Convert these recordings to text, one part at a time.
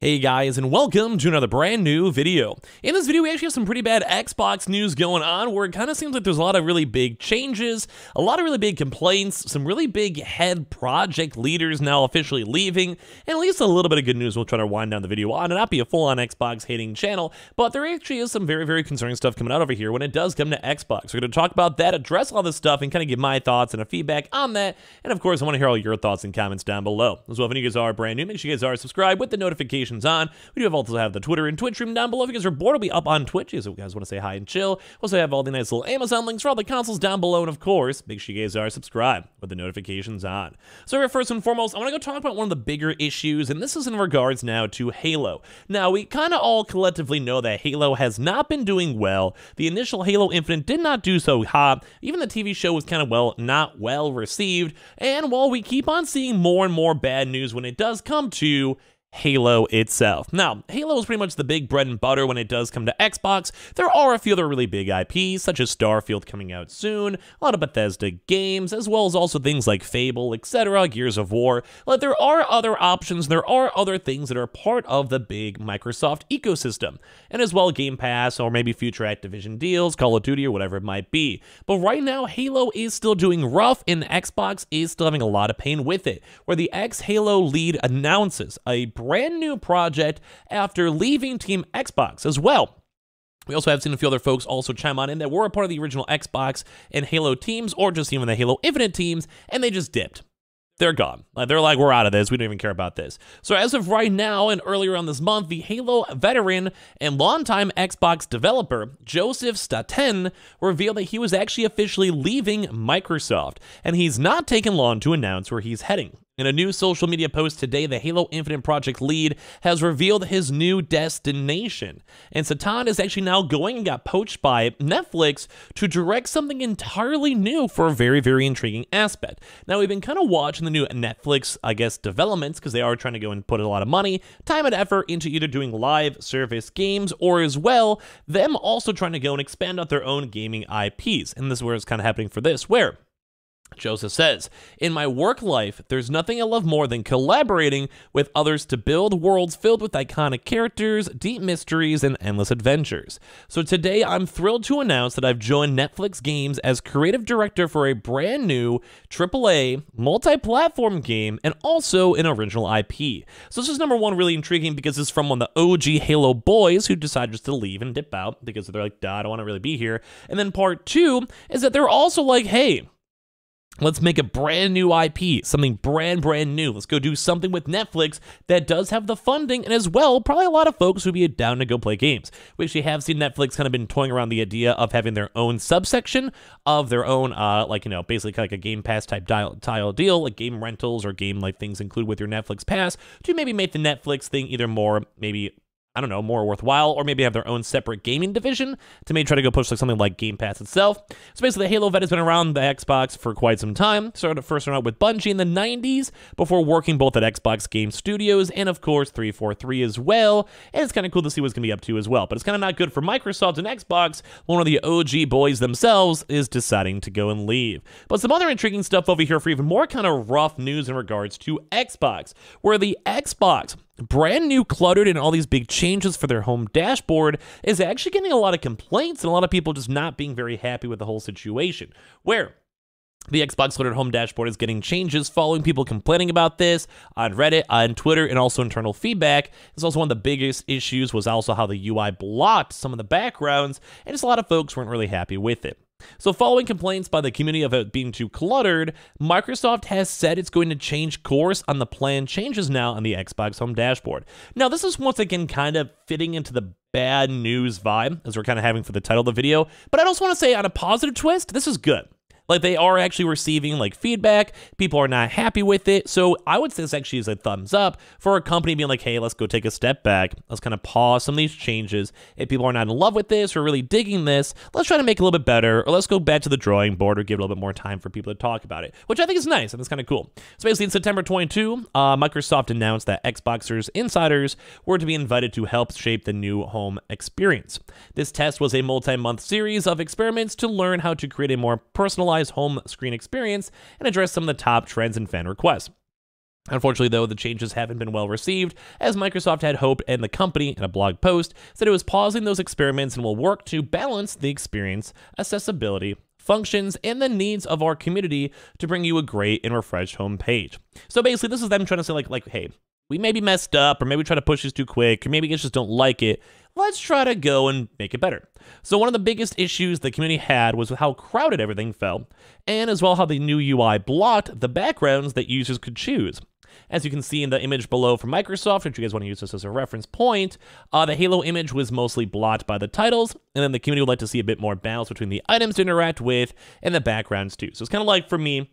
Hey guys, and welcome to another brand new video. In this video, we actually have some pretty bad Xbox news going on, where it kind of seems like there's a lot of really big changes, a lot of really big complaints, some really big head project leaders now officially leaving, and at least a little bit of good news we'll try to wind down the video on and not be a full-on Xbox hating channel, but there actually is some very, very concerning stuff coming out over here when it does come to Xbox. We're going to talk about that, address all this stuff, and kind of give my thoughts and a feedback on that, and of course, I want to hear all your thoughts and comments down below. As well, if any of you guys are brand new, make sure you guys are subscribed with the notifications on. We do also have the Twitter and Twitch stream down below. If you guys are bored, it'll be up on Twitch. If you guys want to say hi and chill, we'll also have all the nice little Amazon links for all the consoles down below. And of course, make sure you guys are subscribed with the notifications on. So here, first and foremost, I want to go talk about one of the bigger issues, and this is in regards now to Halo. Now, we kind of all collectively know that Halo has not been doing well. The initial Halo Infinite did not do so hot. Even the TV show was kind of, not well received. And while we keep on seeing more and more bad news when it does come to Halo itself. Now, Halo is pretty much the big bread and butter when it does come to Xbox. There are a few other really big IPs, such as Starfield coming out soon, a lot of Bethesda games, as well as also things like Fable, etc., Gears of War. Like, there are other options, there are other things that are part of the big Microsoft ecosystem, and as well Game Pass, or maybe future Activision deals, Call of Duty, or whatever it might be. But right now, Halo is still doing rough, and Xbox is still having a lot of pain with it, where the ex-Halo lead announces a brand new project after leaving Team Xbox as well. We also have seen a few other folks also chime on in that were a part of the original Xbox and Halo teams, or just even the Halo Infinite teams, and they just dipped. They're gone. They're like, we're out of this. We don't even care about this. So as of right now, and earlier on this month, the Halo veteran and longtime Xbox developer, Joseph Staten, revealed that he was actually officially leaving Microsoft, and he's not taken long to announce where he's heading. In a new social media post today, the Halo Infinite project lead has revealed his new destination. And Satan is actually now going and got poached by Netflix to direct something entirely new for a very, very intriguing aspect. Now, we've been kind of watching the new Netflix, developments, because they are trying to go and put a lot of money, time, and effort into either doing live service games, or as well, them also trying to go and expand out their own gaming IPs. And this is where it's kind of happening for this, where Joseph says, "In my work life, there's nothing I love more than collaborating with others to build worlds filled with iconic characters, deep mysteries, and endless adventures. So today, I'm thrilled to announce that I've joined Netflix Games as creative director for a brand new AAA multi-platform game and also an original IP. So this is number one really intriguing because it's from one of the OG Halo boys who decided just to leave and dip out because they're like, duh, I don't want to really be here. And then part two is that they're also like, hey, let's make a brand new IP, something brand new. Let's go do something with Netflix that does have the funding, and as well, probably a lot of folks would be down to go play games. We actually have seen Netflix kind of been toying around the idea of having their own subsection of their own, basically like a Game Pass type tile deal, like game rentals or game like things included with your Netflix Pass, to maybe make the Netflix thing either more, maybe, I don't know, more worthwhile, or maybe have their own separate gaming division to maybe try to go push like something like Game Pass itself. So basically, the Halo vet has been around the Xbox for quite some time. Started first out with Bungie in the 90s before working both at Xbox Game Studios and, of course, 343 as well. And it's kind of cool to see what's going to be up to as well. But it's kind of not good for Microsoft and Xbox. One of the OG boys themselves is deciding to go and leave. But some other intriguing stuff over here for even more kind of rough news in regards to Xbox, where the Xbox, brand new, cluttered, and all these big changes for their home dashboard, is actually getting a lot of complaints and a lot of people just not being very happy with the whole situation, where the Xbox cluttered home dashboard is getting changes following people complaining about this on Reddit, on Twitter, and also internal feedback. It's also one of the biggest issues was also how the UI blocked some of the backgrounds, and just a lot of folks weren't really happy with it. So following complaints by the community of it being too cluttered, Microsoft has said it's going to change course on the planned changes now on the Xbox home dashboard. Now, this is once again kind of fitting into the bad news vibe as we're kind of having for the title of the video, but I also want to say on a positive twist, this is good. Like, they are actually receiving, like, feedback. People are not happy with it. So I would say this actually is a thumbs up for a company being like, hey, let's go take a step back. Let's kind of pause some of these changes. If people are not in love with this or really digging this, let's try to make it a little bit better, or let's go back to the drawing board or give it a little bit more time for people to talk about it, which I think is nice and it's kind of cool. So basically in September 22, Microsoft announced that Xboxers insiders were to be invited to help shape the new home experience. This test was a multi-month series of experiments to learn how to create a more personalized home screen experience and address some of the top trends and fan requests. Unfortunately, though, the changes haven't been well received, as Microsoft had hoped, and the company, in a blog post, said it was pausing those experiments and will work to balance the experience, accessibility, functions, and the needs of our community to bring you a great and refreshed homepage. So basically, this is them trying to say, like, hey, we maybe messed up, or maybe we try to push this too quick, or maybe you just don't like it. Let's try to go and make it better. So one of the biggest issues the community had was with how crowded everything felt, and as well how the new UI blocked the backgrounds that users could choose. As you can see in the image below from Microsoft, if you guys want to use this as a reference point, the Halo image was mostly blocked by the titles, and then the community would like to see a bit more balance between the items to interact with and the backgrounds too. So it's kind of like, for me,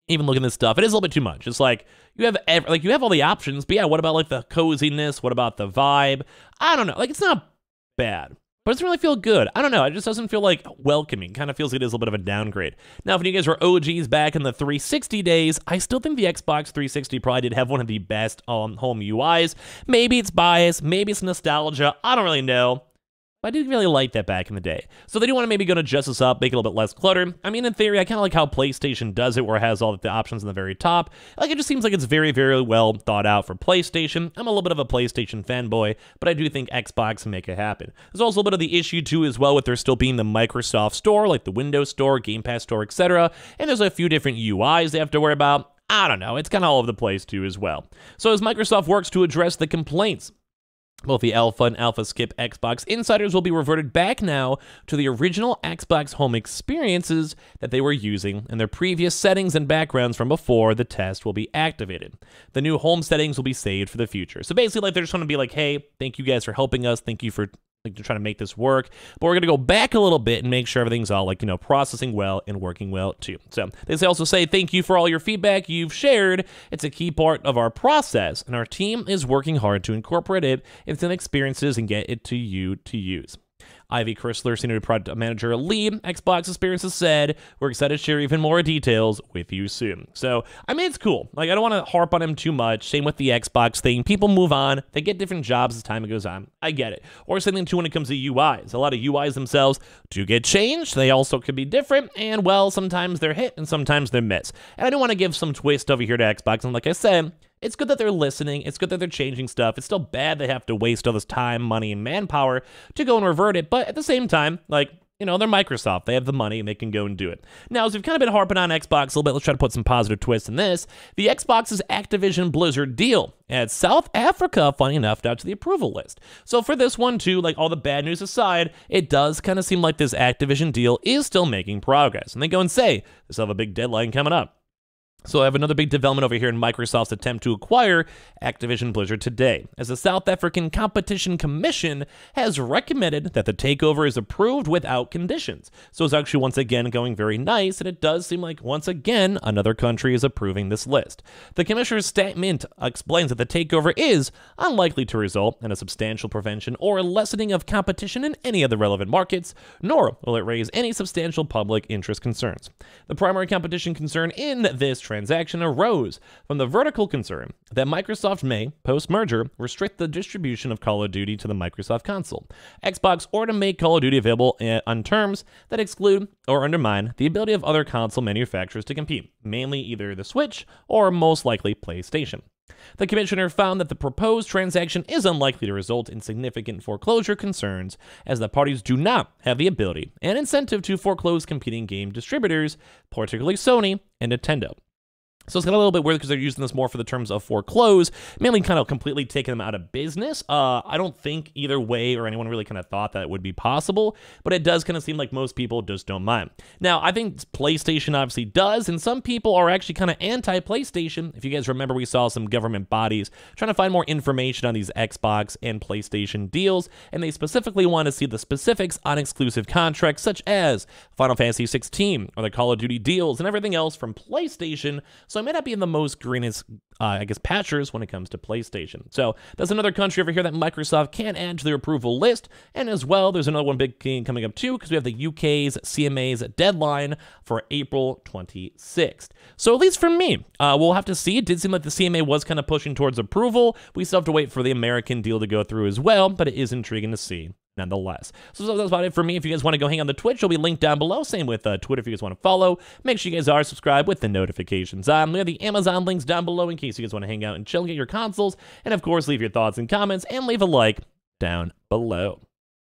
even looking at this stuff, it is a little bit too much. It's like you have all the options, but yeah, what about like the coziness? What about the vibe? I don't know. Like, it's not bad, but it doesn't really feel good. I don't know. It just doesn't feel like welcoming. Kind of feels like it is a little bit of a downgrade. Now, if you guys were OGs back in the 360 days, I still think the Xbox 360 probably did have one of the best home UIs. Maybe it's bias, maybe it's nostalgia. I don't really know. I didn't really like that back in the day. So they do want to maybe go to adjust this up, make it a little bit less cluttered. I mean, in theory, I kind of like how PlayStation does it, where it has all the options in the very top. Like, it just seems like it's very, very well thought out for PlayStation. I'm a little bit of a PlayStation fanboy, but I do think Xbox can make it happen. There's also a bit of the issue, too, as well, with there still being the Microsoft Store, like the Windows Store, Game Pass Store, etc. And there's a few different UIs they have to worry about. I don't know. It's kind of all over the place, too, as well. So as Microsoft works to address the complaints, both the Alpha and Alpha Skip Xbox insiders will be reverted back now to the original Xbox home experiences that they were using, and their previous settings and backgrounds from before the test will be activated. The new home settings will be saved for the future. So basically, like, they're just going to be like, hey, thank you guys for helping us. Thank you for trying to make this work, but we're going to go back a little bit and make sure everything's all, like, processing well and working well too. So they also say thank you for all your feedback you've shared. It's a key part of our process, and our team is working hard to incorporate it into the experiences and get it to you to use. Ivy Chrysler, Senior Product Manager Lead, Xbox Experiences, said, we're excited to share even more details with you soon. So, I mean, it's cool. Like, I don't want to harp on him too much. Same with the Xbox thing. People move on. They get different jobs as time goes on. I get it. Or something, too, when it comes to UIs. A lot of UIs themselves do get changed. They also could be different. And, well, sometimes they're hit and sometimes they're miss. And I don't want to give some twist over here to Xbox. And like I said, it's good that they're listening. It's good that they're changing stuff. It's still bad they have to waste all this time, money, and manpower to go and revert it. But at the same time, like, they're Microsoft. They have the money, and they can go and do it. Now, as we've kind of been harping on Xbox a little bit, let's try to put some positive twists in this. The Xbox's Activision Blizzard deal adds South Africa, funny enough, down to the approval list. So for this one, too, like, all the bad news aside, it does kind of seem like this Activision deal is still making progress. And they go and say, they still have a big deadline coming up. So I have another big development over here in Microsoft's attempt to acquire Activision Blizzard today, as the South African Competition Commission has recommended that the takeover is approved without conditions. So it's actually once again going very nice, and it does seem like once again another country is approving this list. The commissioner's statement explains that the takeover is unlikely to result in a substantial prevention or lessening of competition in any of the relevant markets, nor will it raise any substantial public interest concerns. The primary competition concern in this transaction arose from the vertical concern that Microsoft may, post-merger, restrict the distribution of Call of Duty to the Microsoft console, Xbox, or to make Call of Duty available on terms that exclude or undermine the ability of other console manufacturers to compete, mainly either the Switch or most likely PlayStation. The commissioner found that the proposed transaction is unlikely to result in significant foreclosure concerns, as the parties do not have the ability and incentive to foreclose competing game distributors, particularly Sony and Nintendo. So it's kind of a little bit weird because they're using this more for the terms of foreclose, mainly kind of completely taking them out of business. I don't think either way or anyone really kind of thought that it would be possible, but it does kind of seem like most people just don't mind. Now, I think PlayStation obviously does, and some people are actually kind of anti-PlayStation. If you guys remember, we saw some government bodies trying to find more information on these Xbox and PlayStation deals, and they specifically want to see the specifics on exclusive contracts such as Final Fantasy 16 or the Call of Duty deals and everything else from PlayStation. So I may not be in the most greenest, patchers when it comes to PlayStation. So that's another country over here that Microsoft can add to their approval list. And as well, there's another one big thing coming up too, because we have the UK's CMA's deadline for April 26th. So at least for me, we'll have to see. It did seem like the CMA was kind of pushing towards approval. We still have to wait for the American deal to go through as well, but it is intriguing to see nonetheless. So that's about it for me. If you guys want to go hang on the Twitch, it'll be linked down below. Same with Twitter if you guys want to follow. Make sure you guys are subscribed with the notifications on. We have the Amazon links down below in case you guys want to hang out and chill, get your consoles. And of course, leave your thoughts and comments and leave a like down below.